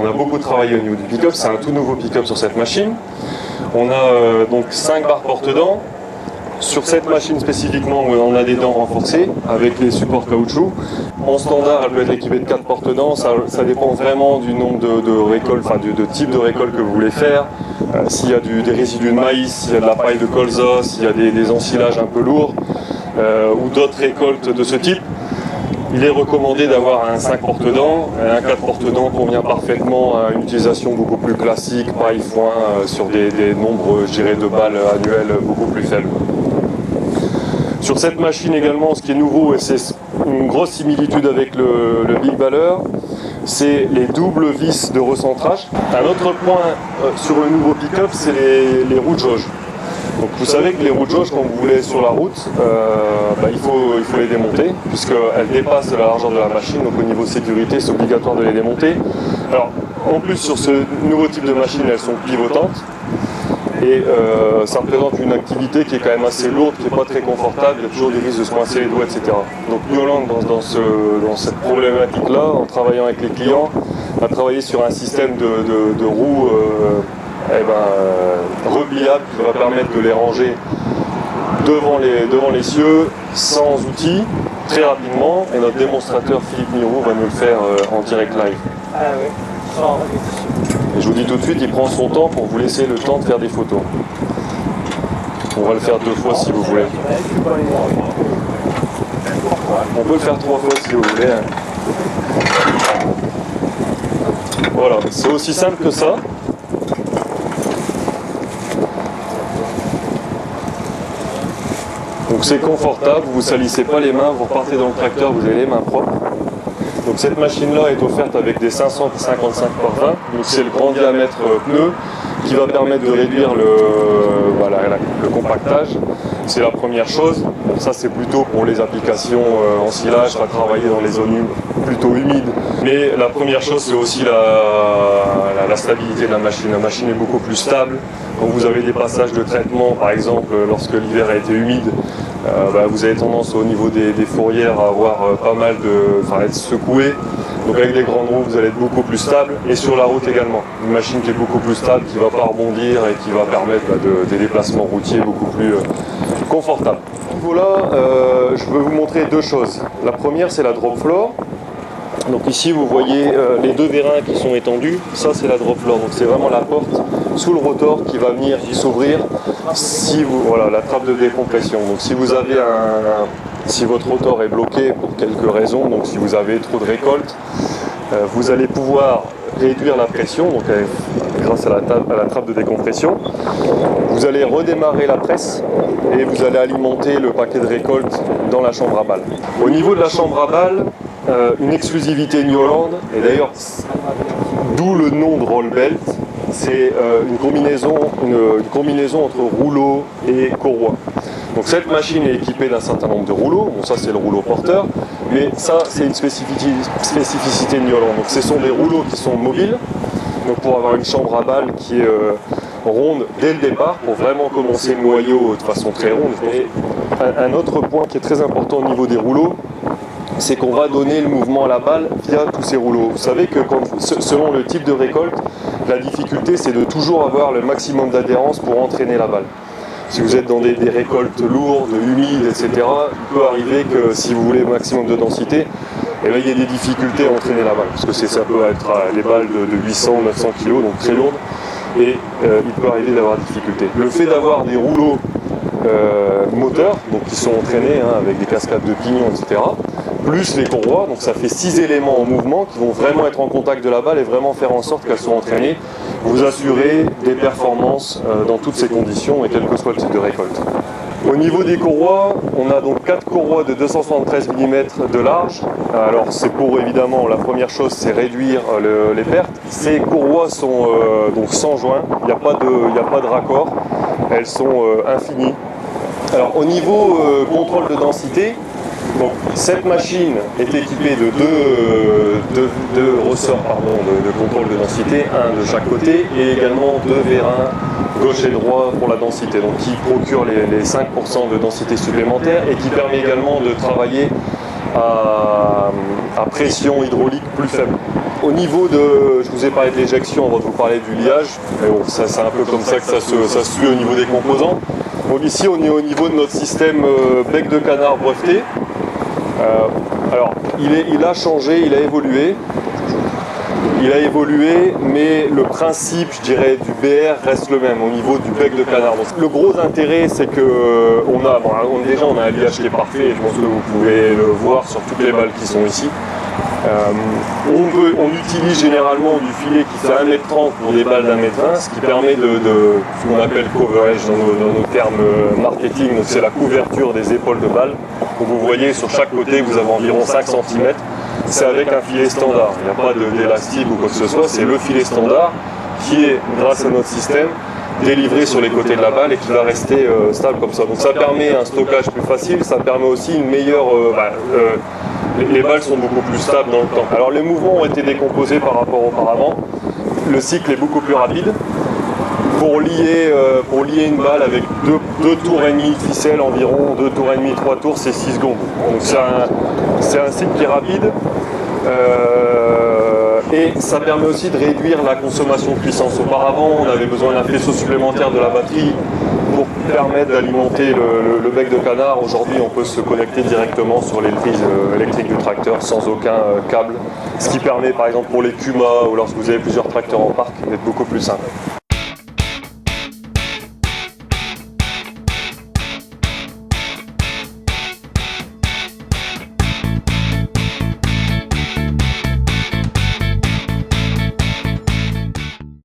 On a beaucoup travaillé au niveau du pick-up, c'est un tout nouveau pick-up sur cette machine. On a donc 5 barres porte-dents. Sur cette machine spécifiquement, on a des dents renforcées avec les supports caoutchouc. En standard, elle peut être équipée de 4 porte-dents. Ça dépend vraiment du nombre de récoltes, enfin de type de récolte que vous voulez faire. S'il y a des résidus de maïs, s'il y a de la paille de colza, s'il y a des ensilages un peu lourds ou d'autres récoltes de ce type. Il est recommandé d'avoir un 5 porte-dents. Un 4 porte-dents convient parfaitement à une utilisation beaucoup plus classique, paille, foin, sur des nombres, je dirais, de balles annuelles beaucoup plus faibles. Sur cette machine également, ce qui est nouveau, et c'est une grosse similitude avec le Big Baller, c'est les doubles vis de recentrage. Un autre point sur le nouveau pick-up, c'est les roues de jauge. Donc vous savez que les roues de jauge, quand vous voulez sur la route, il faut les démonter, puisqu'elles dépassent la largeur de la machine, donc au niveau sécurité, c'est obligatoire de les démonter. Alors, en plus, sur ce nouveau type de machine, elles sont pivotantes, et ça représente une activité qui est quand même assez lourde, qui n'est pas très confortable, il y a toujours des risques de se coincer les doigts, etc. Donc Yolande, dans cette problématique-là, en travaillant avec les clients, a travaillé sur un système de roues repliables qui va permettre de les ranger devant les cieux, sans outils, très rapidement, et notre démonstrateur Philippe Mirou va nous le faire en direct live. Ah oui. Et je vous dis tout de suite, il prend son temps pour vous laisser le temps de faire des photos. On va le faire 2 fois si vous voulez. On peut le faire 3 fois si vous voulez. Voilà, c'est aussi simple que ça. Donc c'est confortable, vous ne salissez pas les mains, vous repartez dans le tracteur, vous avez les mains propres. Donc cette machine-là est offerte avec des 555 par 20, donc c'est le grand diamètre pneu qui va permettre de réduire le compactage. C'est la première chose. Bon, ça c'est plutôt pour les applications ensilage, à travailler dans les zones plutôt humides. Mais la première chose c'est aussi la stabilité de la machine. La machine est beaucoup plus stable. Quand vous avez des passages de traitement, par exemple lorsque l'hiver a été humide, vous avez tendance au niveau des fourrières à avoir pas mal être secoué. Donc avec des grandes roues, vous allez être beaucoup plus stable. Et sur la route également. Une machine qui est beaucoup plus stable, qui ne va pas rebondir et qui va permettre des déplacements routiers beaucoup plus confortables. À ce niveau-là, je veux vous montrer 2 choses. La première, c'est la drop floor. Donc ici, vous voyez les 2 vérins qui sont étendus. Ça, c'est la drop floor. Donc c'est vraiment la porte sous le rotor qui va venir s'ouvrir la trappe de décompression. Donc si vous avez si votre rotor est bloqué pour quelques raisons, donc si vous avez trop de récolte, vous allez pouvoir réduire la pression, donc grâce à la trappe de décompression. Vous allez redémarrer la presse et vous allez alimenter le paquet de récolte dans la chambre à balles. Au niveau de la chambre à balles, une exclusivité New Holland, et d'ailleurs d'où le nom de roll belt, c'est une combinaison entre rouleau et courroie. Donc cette machine est équipée d'un certain nombre de rouleaux, bon ça c'est le rouleau porteur, mais ça c'est une spécificité de New Holland. Donc ce sont des rouleaux qui sont mobiles, donc pour avoir une chambre à balles qui est ronde dès le départ, pour vraiment commencer le noyau de façon très ronde. Et un autre point qui est très important au niveau des rouleaux, c'est qu'on va donner le mouvement à la balle via tous ces rouleaux. Vous savez que selon le type de récolte, la difficulté c'est de toujours avoir le maximum d'adhérence pour entraîner la balle. Si vous êtes dans des récoltes lourdes, humides, etc., il peut arriver que si vous voulez le maximum de densité, il y a des difficultés à entraîner la balle. Parce que ça peut être des balles de 800, 900 kg, donc très lourdes, et il peut arriver d'avoir des difficultés. Le fait d'avoir des rouleaux moteurs, donc qui sont entraînés avec des cascades de pignons, etc., plus les courroies, donc ça fait 6 éléments en mouvement qui vont vraiment être en contact de la balle et vraiment faire en sorte qu'elles soient entraînées. Vous assurez des performances dans toutes ces conditions et quel que soit le type de récolte. Au niveau des courroies, on a donc 4 courroies de 273 mm de large. Alors c'est pour évidemment, la première chose c'est réduire les pertes. Ces courroies sont donc sans joint, il n'y a pas de raccord, elles sont infinies. Alors au niveau contrôle de densité, donc, cette machine est équipée de deux ressorts de contrôle de densité, un de chaque côté, et également 2 vérins gauche et droit pour la densité, donc qui procure les 5% de densité supplémentaire et qui permet également de travailler à pression hydraulique plus faible. Au niveau de, je vous ai parlé de l'éjection avant de vous parler du liage, mais bon, ça c'est un peu comme ça que ça se fait au niveau des composants. Donc ici on est au niveau de notre système bec de canard breveté. Alors il a changé, il a évolué. Il a évolué, mais le principe, je dirais, du BR reste le même au niveau du bec de canard. Donc, le gros intérêt, c'est que déjà on a un liage qui est parfait, et je pense que vous pouvez le voir sur toutes les balles qui sont ici. On utilise généralement du filet qui fait 1m30 pour des balles d'1m20, ce qui permet de ce qu'on appelle coverage dans nos termes marketing, donc c'est la couverture des épaules de balle. Donc vous voyez sur chaque côté vous avez environ 5 cm. C'est avec un filet standard, il n'y a pas d'élastique ou quoi que ce soit, c'est le filet standard qui est, grâce à notre système, délivré sur les côtés de la balle et qui va rester stable comme ça. Donc ça permet un stockage plus facile, ça permet aussi une meilleure... les balles sont beaucoup plus stables dans le temps. Alors les mouvements ont été décomposés par rapport auparavant, le cycle est beaucoup plus rapide. Pour lier une balle avec 2 tours et demi de ficelle environ, 2 tours et demi, 3 tours, c'est 6 secondes. Donc c'est un cycle qui est rapide et ça permet aussi de réduire la consommation de puissance. Auparavant, on avait besoin d'un faisceau supplémentaire de la batterie pour permettre d'alimenter le bec de canard. Aujourd'hui, on peut se connecter directement sur les prises électriques du tracteur sans aucun câble, ce qui permet par exemple pour les Kuma ou lorsque vous avez plusieurs tracteurs en parc d'être beaucoup plus simple.